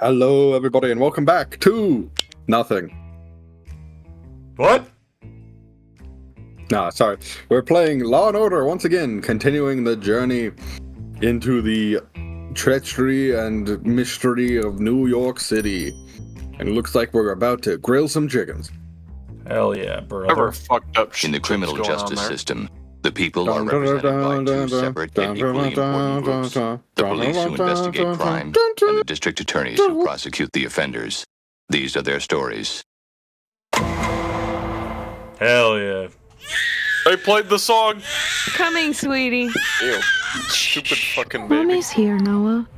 Hello, everybody, and welcome back to nothing. What? Nah, sorry. We're playing Law and Order once again, continuing the journey into the treachery and mystery of New York City. And it looks like we're about to grill some chickens. Hell yeah, brother. Whatever fucked up shit In the criminal going on justice there. system, the people are represented by two separate and equally important groups. The police who investigate crime and the district attorneys who prosecute the offenders. These are their stories. Hell yeah. They played the song. Coming, sweetie. Ew. Stupid fucking baby. Mommy's here, Noah.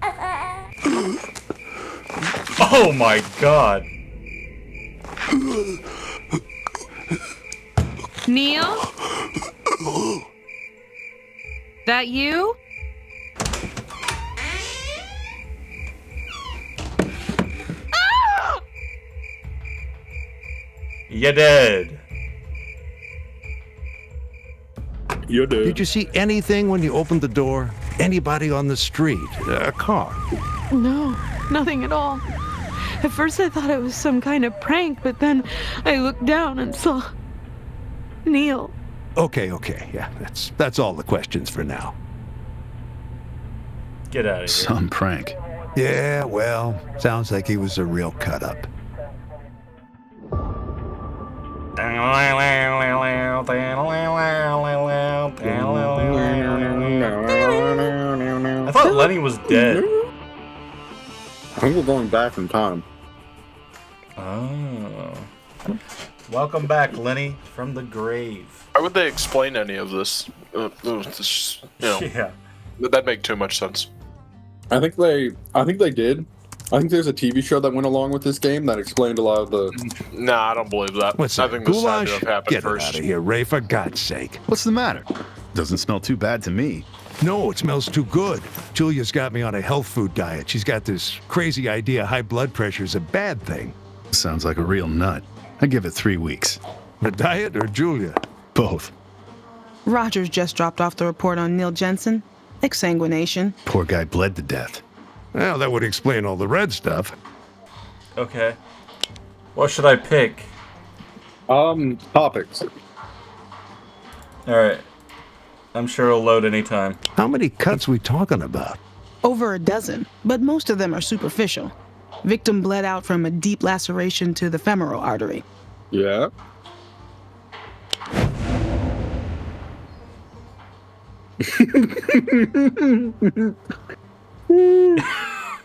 Oh my god. Neil? That you? Ah! You dead. You do. Did you see anything when you opened the door? Anybody on the street? A car? No, nothing at all. At first I thought it was some kind of prank, but then I looked down and saw Neil. Okay. Yeah, that's all the questions for now. Get out of here. Some prank. Yeah, well, sounds like he was a real cut-up. I thought Lenny was dead. I think we're going back in time. Oh. Welcome back, Lenny, from the grave. Why would they explain any of this? Yeah. That'd make too much sense. I think they did. I think there's a TV show that went along with this game that explained a lot of the... Nah, I don't believe that. What's I that, think this had goulash? to have happened Get it first. out of here, Ray, for God's sake. What's the matter? Doesn't smell too bad to me. No, it smells too good. Julia's got me on a health food diet. She's got this crazy idea high blood pressure is a bad thing. Sounds like a real nut. I give it 3 weeks. The diet or Julia? Both. Rogers just dropped off the report on Neil Jensen. Exsanguination. Poor guy bled to death. Well, that would explain all the red stuff. Okay. What should I pick? Topics. Alright. I'm sure it'll load anytime. How many cuts we talking about? Over a dozen, but most of them are superficial. Victim bled out from a deep laceration to the femoral artery. Yeah.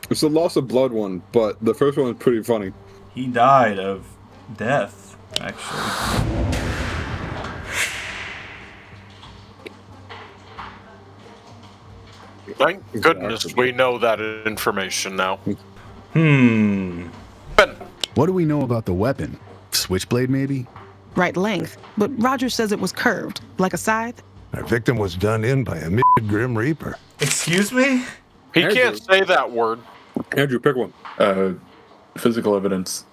It's the loss of blood one, but the first one is pretty funny. He died of death, actually. Thank goodness we know that information now. Ben, What do we know about the weapon? Switchblade, maybe? Right length, but Rogers says it was curved, like a scythe. Our victim was done in by a Grim Reaper. excuse me? He Andrew. can't say that word. Andrew, pick one. Physical evidence.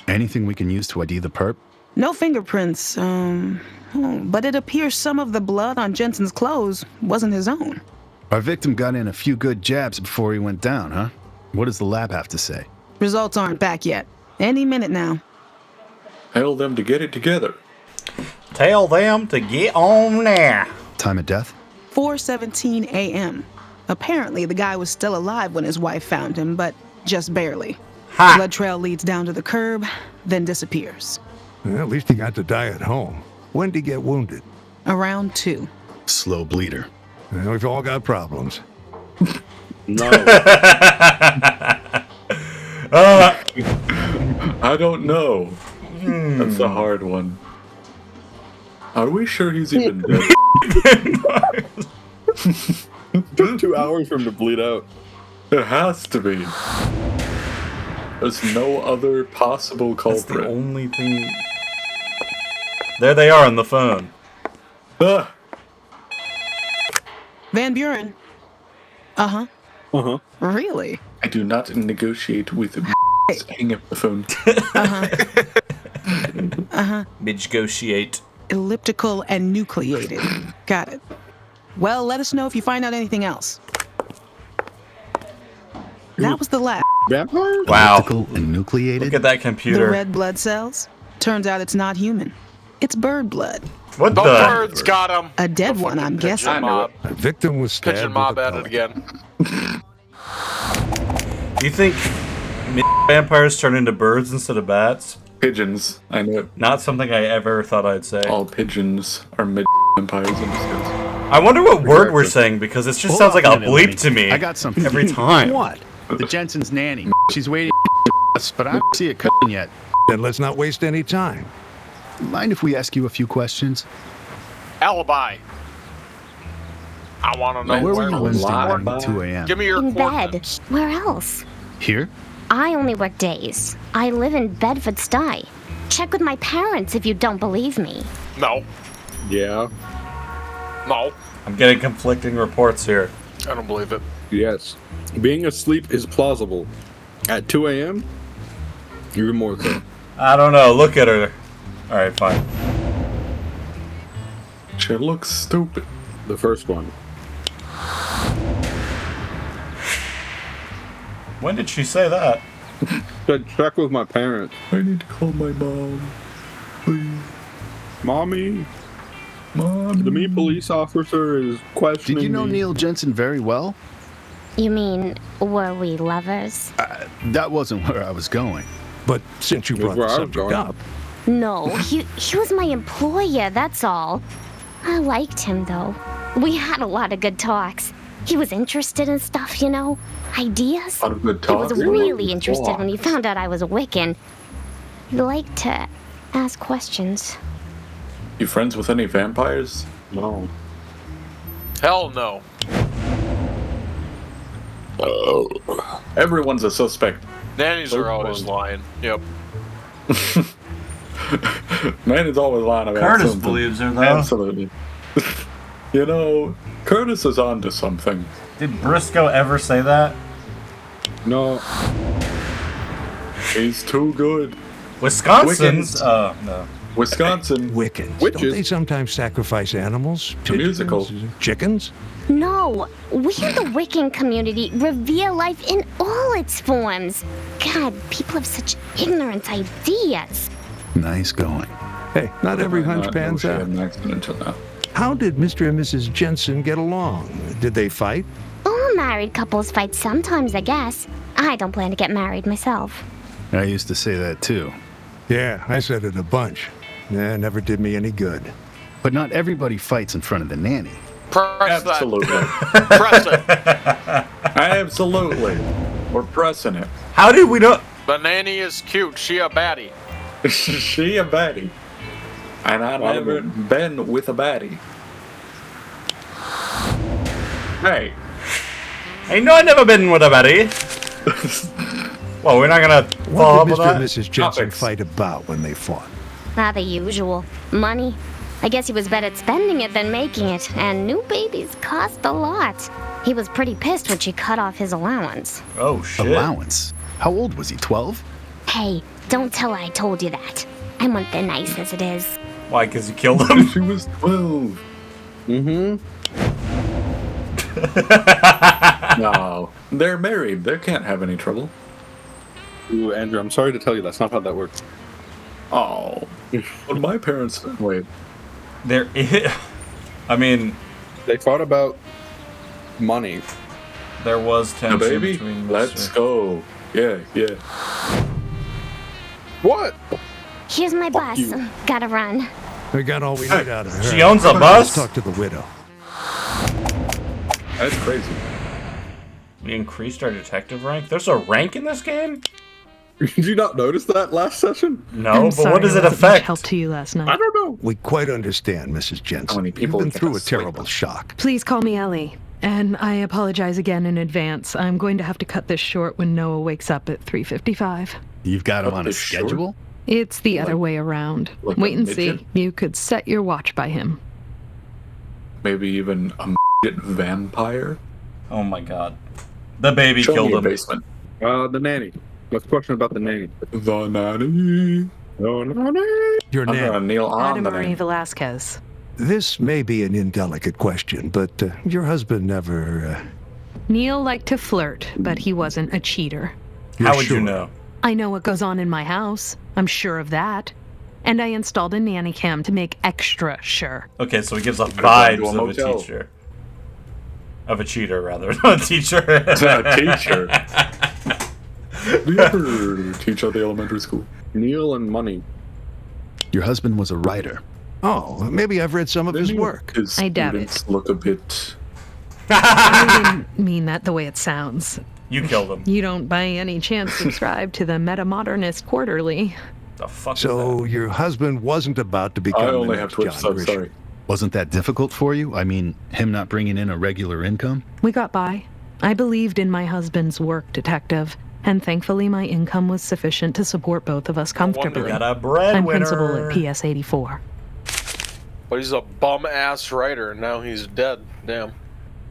Anything we can use to ID the perp? No fingerprints, but it appears some of the blood on Jensen's clothes wasn't his own. Our victim got in a few good jabs before he went down, huh? What does the lab have to say? Results aren't back yet. Any minute now. Tell them to get it together. Tell them to get on there. Time of death? 4:17 a.m. Apparently, the guy was still alive when his wife found him, but just barely. Ha! Blood trail leads down to the curb, then disappears. Well, at least he got to die at home. When did he get wounded? Around 2. Slow bleeder. Well, we've all got problems. No. I don't know. That's a hard one. Are we sure he's even dead? 2 hours for him to bleed out. There has to be. There's no other possible That's the culprit. only thing. There they are on the phone. Ah, Van Buren. Uh-huh. Uh-huh. Really? I do not negotiate with him. Hang up the phone. Negotiate. Elliptical and nucleated. Got it. Well, let us know if you find out anything else. That was the last Vampire? Wow. Elliptical and nucleated. Look at that The computer. red blood cells? Turns out it's not human. It's bird blood. What The the? birds got him. A dead one, I'm guessing. Pigeon mob. A victim was stabbed Pigeon with mob a at it pellet. again. Do you think vampires turn into birds instead of bats? Pigeons. I know it. Not something I ever thought I'd say. All pigeons are mid vampires in this case. I wonder what word we're saying because it just Hold sounds on like a minute, Lenny. bleep to me. I got something. every time. What? The Jensen's nanny. She's waiting us, but I don't see it cooking yet. Then let's not waste any time. Mind if we ask you a few questions? Alibi. I want to know Where were where you it was Wednesday born. morning at 2 a.m.? Give me your In coordinates. bed. Where else? Here? I only work days. I live in Bedford-Stuy. Check with my parents if you don't believe me. No. Yeah. No. I'm getting conflicting reports here. I don't believe it. Yes. Being asleep is plausible. At 2 a.m., even more so. I don't know. Look at her. All right, fine. She looks stupid. The first one. When did she say that? Said check with my parents. I need to call my mom. Please. Mommy, Mom. the mean police officer is questioning Did you know me. Neil Jensen very well? You mean, were we lovers? That wasn't where I was going. But since you brought where the I was subject going. up, No, he was my employer, that's all. I liked him, though. We had a lot of good talks. He was interested in stuff, you know? Ideas. A lot of good He was talks. really interested when he found out I was a Wiccan. He liked to ask questions. You friends with any vampires? No. Hell no. Everyone's a suspect. Nannies are always lying. Yep. Man is always lying about Curtis something. believes her, though. Absolutely. You know, Curtis is onto something. Did Briscoe ever say that? No. He's too good. Wisconsin's? Wiccans. No. Wisconsin. Wiccans. Witches. Don't they sometimes sacrifice animals? It's a musical. Pigeons? Chickens? No, we in the Wiccan community revere life in all its forms. God, people have such ignorant ideas. Nice going. Hey, not every hunch Not pans know she out. had an accident until now. How did Mr. and Mrs. Jensen get along? Did they fight? All married couples fight sometimes, I guess. I don't plan to get married myself. I used to say that too. Yeah, I said it a bunch. Never did me any good. But not everybody fights in front of the nanny. Press Absolutely. that. Press it. Absolutely. We're pressing it. How did we know? The nanny is cute. She a baddie. She a baddie. And I've never been with a baddie. Hey. I know I've never been with a buddy. Well, we're not gonna follow What up did with Mr. that. and Mrs. Jensen Topics. fight about when they fought? Not the usual. Money. I guess he was better at spending it than making it, and new babies cost a lot. He was pretty pissed when she cut off his allowance. Oh shit. Allowance. How old was he? 12? Hey, don't tell her I told you that. I want the nice as it is. Why? Because you killed him? She was 12. Mm-hmm. No. They're married. They can't have any trouble. Ooh, Andrew, I'm sorry to tell you, that's not how that works. Oh. But my parents... Wait. There is. I mean, They fought about money. there was The tension baby? between. Let's go. Yeah, yeah. What? Here's my bus. you. Gotta run. We got all we need out of her. She owns a Let's bus? talk to the widow. That's crazy. We increased our detective rank. There's a rank in this game? Did you not notice that last session? No, I'm but sorry what does I it wasn't much affect? help to you last I night. don't know. We quite understand, Mrs. Jensen. How many people You've been can through a asleep? terrible shock. Please call me Ellie. And I apologize again in advance. I'm going to have to cut this short when Noah wakes up at 3:55. You've got him Up on a this short? schedule? It's the other way around. like a Wait and midget? see. You could set your watch by him. Maybe even a vampire? Oh my god. The baby Show me killed your him. basement. The nanny. Let's question about the nanny. The nanny. No, nanny. Your I'm gonna name. kneel on Ada the Marie nanny. Velasquez. This may be an indelicate question, but your husband never... Neil liked to flirt, but he wasn't a cheater. How would you know? I know what goes on in my house. I'm sure of that. And I installed a nanny cam to make extra sure. Okay, so he gives off vibes of a teacher. Of a cheater, rather. Not a teacher. A teacher. Do you ever teach at the elementary school? Neil and money. Your husband was a writer. Oh, maybe I've read some of his work. His I doubt it. students look a bit... I didn't mean that the way it sounds. You killed him. You don't by any chance subscribe to the Metamodernist Quarterly. The fuck So your husband wasn't about to become I only the have next Twitch John subs, Grisham. sorry. Wasn't that difficult for you? I mean, him not bringing in a regular income? We got by. I believed in my husband's work, detective, and thankfully my income was sufficient to support both of us comfortably. Got a breadwinner. I'm principal at PS 84. But he's a bum-ass writer, and now he's dead. Damn.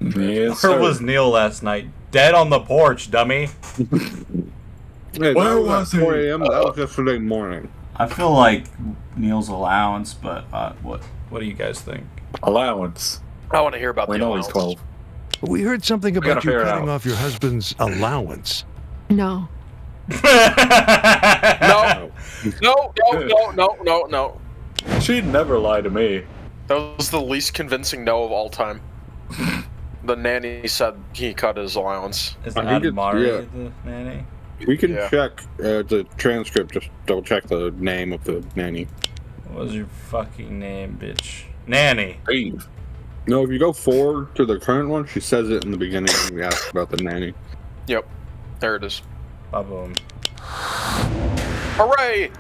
Yes, Where sir. was Neil last night? Dead on the porch, dummy. Hey, Where that was at 4 he? a.m. That was yesterday morning. I feel like Neil's allowance, but what do you guys think? Allowance. I want to hear about We the know he's allowance. 12. We heard something about gotta you figure it cutting out. off your husband's allowance. No. No. No. She'd never lie to me. That was the least convincing no of all time. The nanny said he cut his allowance. Is I think Adamari it's- the nanny? We can Yeah. check the transcript, just double check the name of the nanny. What was your fucking name, bitch? Nanny. Eve. No, if you go forward to the current one, she says it in the beginning when we ask about the nanny. Yep. There it is. Ba-boom. Hooray!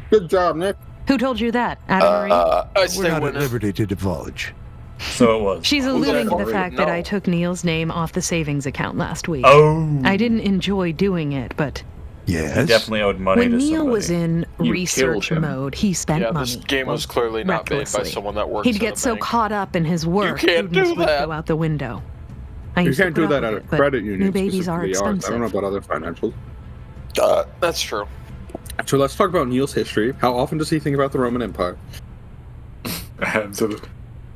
Good job, Nick. Who told you that, Adamarie? I We're stay not at winning. liberty to divulge. So it was. She's alluding to the already fact that know. I took Neil's name off the savings account last week. Oh. I didn't enjoy doing it, but Yes. Definitely owed money when to Neil somebody. was in You research killed him. mode, he spent Yeah, money. this game was clearly not made by recklessly. someone that works He'd in get a so bank. caught up in his work, can't prudence do would that. go out the window. I You used to can't put do up that with at a it, but credit union. new babies are specifically ours. expensive. I don't know about other financials. That's true. So let's talk about Neil's history. How often does he think about the Roman Empire?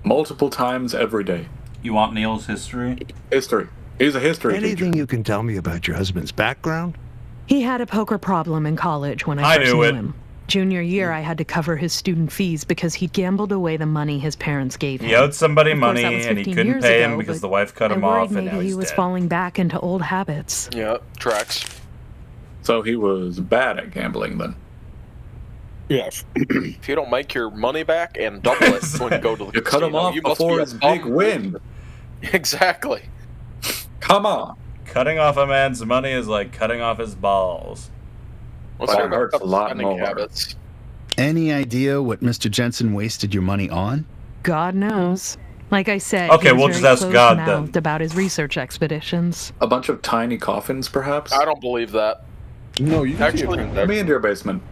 Multiple times every day. You want Neil's history? History. He's a history Anything teacher. you can tell me about your husband's background? He had a poker problem in college when I I first knew knew it. him. Junior year, I had to cover his student fees because he gambled away the money his parents gave him. He owed somebody Of course, money that was and he 15 couldn't years pay ago, him because but the wife cut I him worried off and maybe now he he's was dead. falling back into old habits. Yeah, tracks. So he was bad at gambling then. Yes. If you don't make your money back and double it when you go to the You cut him casino, off you must before be a his big bum. win. Exactly. Come on. Cutting off a man's money is like cutting off his balls. Let's But hear it about hurts a lot spending more. habits. Any idea what Mr. Jensen wasted your money on? God knows. Like I said, Okay, he was we'll very just ask God then. closed-mouthed about his research expeditions. A bunch of tiny coffins, perhaps? I don't believe that. No, you can Actually, see a Let transaction. me into your basement.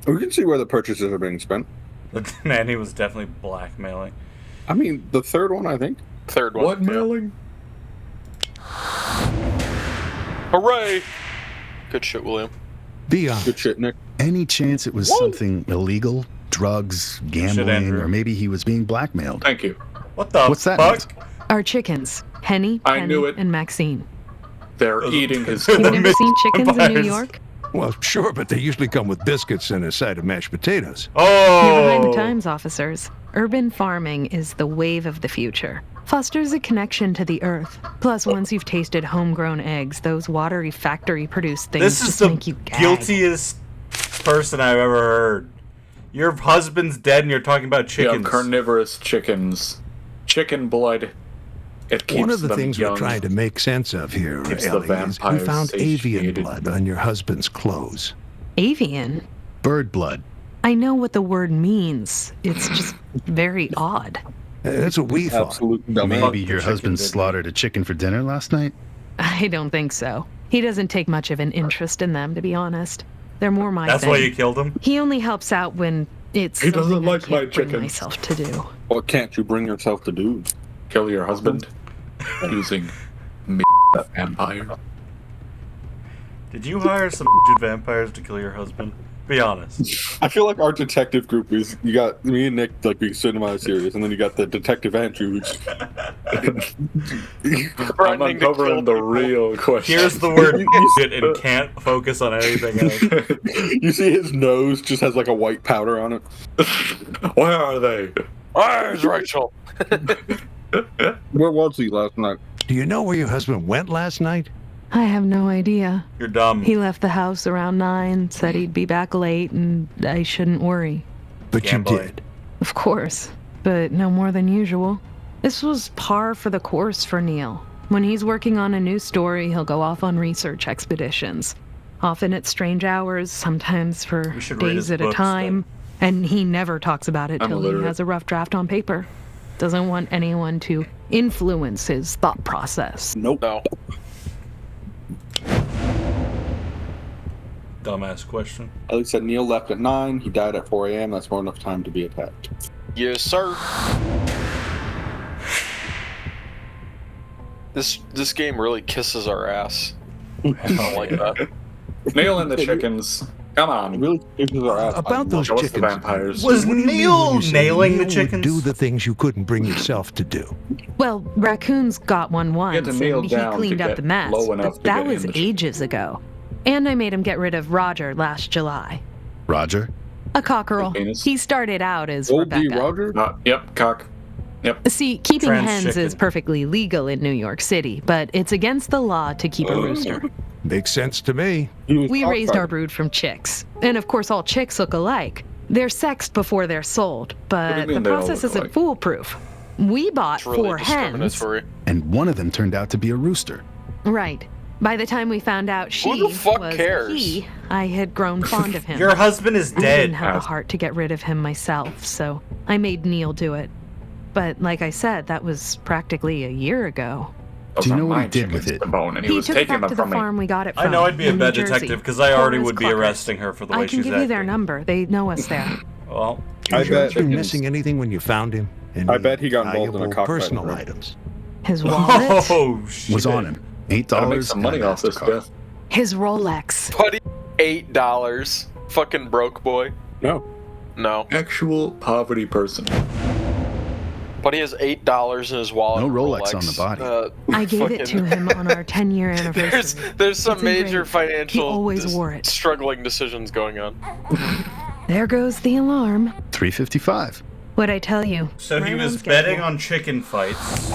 We can see where the purchases are being spent. The nanny was definitely blackmailing. I mean, the third one, I think. Third one. What mailing? Hooray! Good shit, William. Be honest. Good shit, Nick. Any chance it was something illegal? Drugs, gambling, Andrew. or maybe he was being blackmailed? Thank you. What the What's that fuck? Our chickens, Henny, I Penny, knew it. and Maxine. They're eating his You've The never seen chickens in New vampires. York? Well, sure, but they usually come with biscuits and a side of mashed potatoes. You're behind Oh! the times, officers. Urban farming is the wave of the future. Fosters a connection to the earth. Plus, once you've tasted homegrown eggs, those watery factory-produced things This is just the make you gag. guiltiest person I've ever heard. Your husband's dead and you're talking about You have chickens. carnivorous chickens. Chicken blood. It keeps One of the them things young. we're trying to make sense of here, Keeps the Ellie, is we vampires found avian satiated. blood on your husband's clothes. Avian? Bird blood. I know what the word means. It's just very odd. That's what we thought. Absolute dumbass. Maybe your chicken, husband didn't he? slaughtered a chicken for dinner last night? I don't think so. He doesn't take much of an interest in them, to be honest. They're more my That's thing. why you killed him? He only helps out when it's He doesn't something I like can't my bring chickens. myself to do. What can't you bring yourself to do? Kill your husband using me, that vampire. Did you hire some vampires to kill your husband? Be honest. I feel like our detective group is, you got me and Nick like being semi-serious, and then you got the detective Andrew who's I'm uncovering the real question. Here's the word shit and can't focus on anything else. You see his nose just has like a white powder on it. Where are they? Where's Rachel? Where was he last night? Do you know where your husband went last night? I have no idea. You're dumb. He left the house around 9, said he'd be back late, and I shouldn't worry. But you did. Of course, but no more than usual. This was par for the course for Neil. When he's working on a new story, he'll go off on research expeditions. Often at strange hours, sometimes for days at a time. And he never talks about it till he has a rough draft on paper. Doesn't want anyone to influence his thought process. Nope. No. Dumbass question. At least said Neil left at 9. He died at 4 a.m. That's more enough time to be attacked. Yes, sir. This game really kisses our ass. I don't like that. Neil and the chickens. Come on. It really kisses our ass. About those Show us the chickens. vampires. Was What do you mean Neil when you say nailing the Neil would chickens? do the things you couldn't bring yourself to do. Well, raccoons got one had once, to and kneel he down to cleaned up get the mess, low enough but to that get was in the ages ago. And I made him get rid of Roger last July. Roger? A cockerel. Penis. He started out as Old D. Rebecca. Roger? Yep, cock. Yep. See, keeping Trans hens chicken. is perfectly legal in New York City, but it's against the law to keep a rooster. Makes sense to me. We raised our brood from chicks. And of course, all chicks look alike. They're sexed before they're sold, What do but you the mean they all process look isn't alike? foolproof. We bought It's really 4 hens. discriminatory. And one of them turned out to be a rooster. Right. By the time we found out she Who the fuck was cares? he, I had grown fond of him. Your husband is I didn't dead. have the heart to get rid of him myself, so I made Neil do it. But like I said, that was practically a year ago. Do you know what he My did with chickens it? to bone, and he He was took it taking back them to the from me. farm we got it I from. know I'd be a in bad New Jersey. detective because I already Horace would be Cluckers. arresting her for the way I can she's give you their acting. number. They know us there. Well, I Was your bet. husband missing anything when you found him? I bet he got involved in a valuable cockfight, personal right? items. His wallet, oh shit. Was on him. $8 Gotta make some and money a off this MasterCard. death. his Rolex. Buddy, $8. Fucking broke boy. No. No. Actual poverty person. But he has $8 in his wallet. No and Rolex on the body. I gave it to him on our 10-year anniversary. There's some It's major engraved. financial He always wore it. struggling decisions going on. There goes the alarm. $3.55. What'd I tell you? So he Right was on schedule. betting on chicken fights.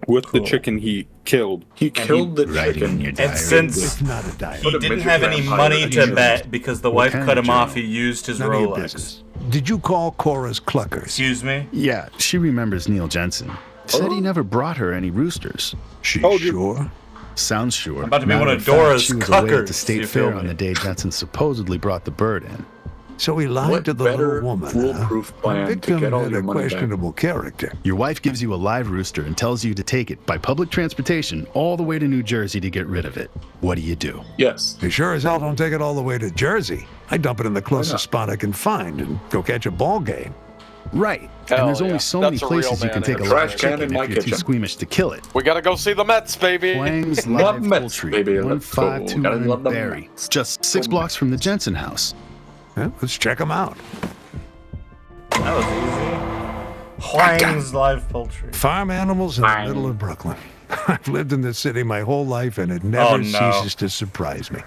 With the chicken he killed. He killed the Writing in chicken. your diary. And since It's not a diary. he a didn't midget have any vampire money that to he bet because the What wife kind cut of him off, journal? he used his None of your Rolex. business. Did you call Cora's Cluckers? Excuse me? Yeah, she remembers Neil Jensen. Said he never brought her any roosters. She Oh, dude. sure? Sounds sure. I'm about to be Matter one of fact, Dora's she was away at cuckers, the state you feel fair me? on the day Jensen supposedly brought the bird in. So he lied What to the better little woman, foolproof huh? plan The to victim get all had your a money back? questionable character. Your wife gives you a live rooster and tells you to take it by public transportation all the way to New Jersey to get rid of it. What do you do? Yes. You sure as hell don't take it all the way to Jersey. I dump it in the closest spot I can find and go catch a ball game. Right. Hell and there's yeah. only so That's many a real places you man can take in a a live trash can in chicken my if you're too kitchen. squeamish to kill it. We gotta go see the Mets, baby. Wang's Love Live Mets, Poultry, baby. Let's go. Gotta 1521 love the Barry. Mets. Just 6 blocks from the Jensen house. Well, let's check them out. That was easy. Huang's live poultry. Farm animals in the middle of Brooklyn. I've lived in this city my whole life, and it never Oh, no. ceases to surprise me.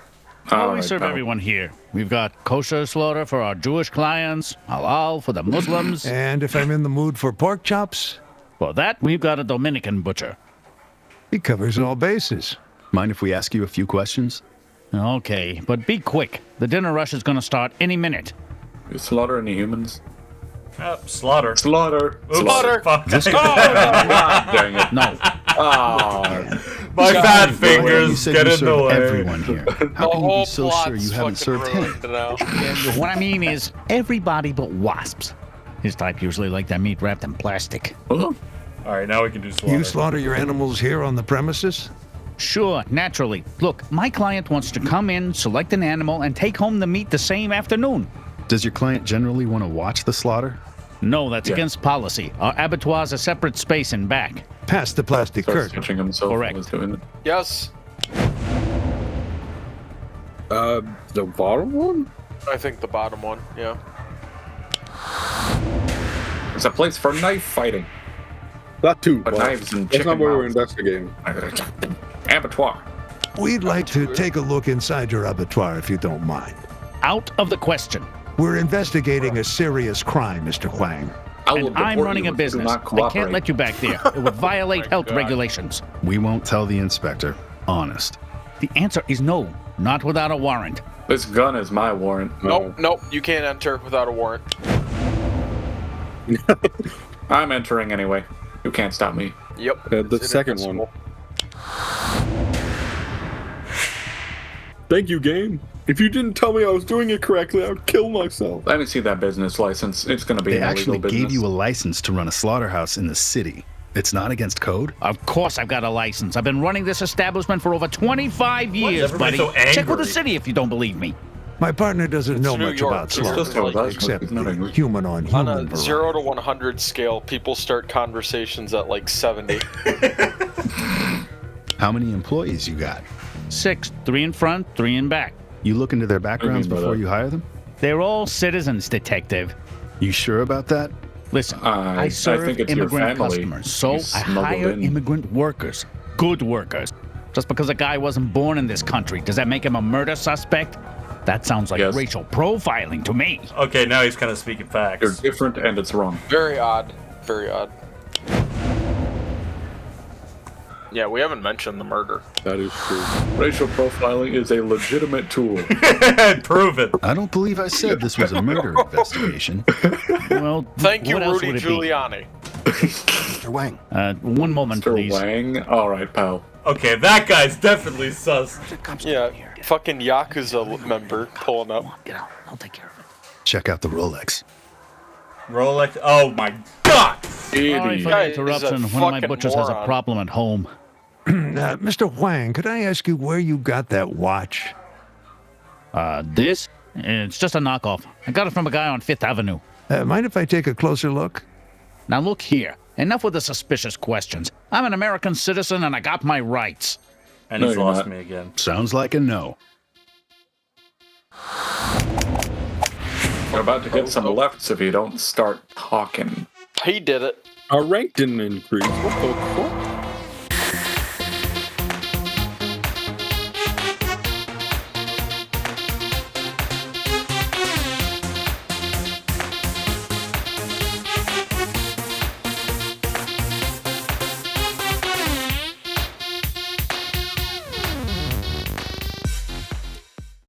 All we right, serve pal. everyone here. We've got kosher slaughter for our Jewish clients, halal for the Muslims. And if I'm in the mood for pork chops, For that, we've got a Dominican butcher. he covers all bases. Mind if we ask you a few questions? Okay, but be quick. The dinner rush is gonna start any minute. You slaughter any humans? Slaughter. Slaughter. Oops, Slaughter. Fuck. Dang it. No, My fat You fingers said get you in the serve way. everyone here. How The can you whole be so sure you haven't plot's served fucking him? ruined now. what I mean is everybody but wasps. His type usually like their meat wrapped in plastic. Huh? All right, now we can do slaughter. You slaughter your animals here on the premises? Sure, naturally. Look, my client wants to come in, select an animal, and take home the meat the same afternoon. Does your client generally want to watch the slaughter? No, that's Yeah. against policy. Our abattoir's a separate space in back. Past the plastic Starts curtain. touching himself. Correct. while he's doing it. Yes. The bottom one? I think the bottom one, yeah. It's a place for knife fighting. That too. But knives and that's chicken not where we're mouths. investigating. Abattoir. We'd like to take a look inside your abattoir if you don't mind. Out of the question. We're investigating a serious crime, Mr. Huang. And I'm running a business. I can't let you back there. It would violate health regulations. We won't tell the inspector. Honest. The answer is no. Not without a warrant. This gun is my warrant. Nope, you can't enter without a warrant. I'm entering anyway. You can't stop me. Yep. The second one. Thank you, game. If you didn't tell me I was doing it correctly, I would kill myself. Let me see that business license. It's going to be They an illegal actually business. gave you a license to run a slaughterhouse in the city. It's not against code? Of course I've got a license. I've been running this establishment for over 25 years, everybody buddy. so angry? Check with the city if you don't believe me. My partner doesn't know New much York. about It's slaughter, just how it does, except it's not the English. human-on-human On a variety. 0 to 100 scale, people start conversations at like 70. How many employees you got? 6, 3 in front, 3 in back. You look into their backgrounds by before that? you hire them? They're all citizens, detective. You sure about that? Listen, I I serve think it's your immigrant family customers, so you I smuggled hire in. immigrant workers. Good workers. Just because a guy wasn't born in this country, does that make him a murder suspect? That sounds like Yes. racial profiling to me. Okay, now he's kind of speaking facts. You're different and it's wrong. Very odd. Very odd. Yeah, we haven't mentioned the murder. That is true. Racial profiling is a legitimate tool. Prove it. I don't believe I said this was a murder investigation. Well, Thank you, what else Rudy would it be? Giuliani. Mr. Wang. One moment, Mr. please. Wang. All right, pal. Okay, that guy's definitely sus. Yeah, fucking Yakuza member pulling up. Get out. I'll take care of it. Check out the Rolex. Rolex. Oh my god! Sorry for Guy the is a interruption. One of my fucking butchers has a moron. problem at home. Mr. Huang, could I ask you where you got that watch? This? It's just a knockoff. I got it from a guy on 5th Avenue. Mind if I take a closer look? Now look here. Enough with the suspicious questions. I'm an American citizen and I got my rights. And No, he's you're lost not. me again. Sounds like a no. You're about to get some lefts if you don't start talking. He did it. Our rank didn't increase. What the fuck?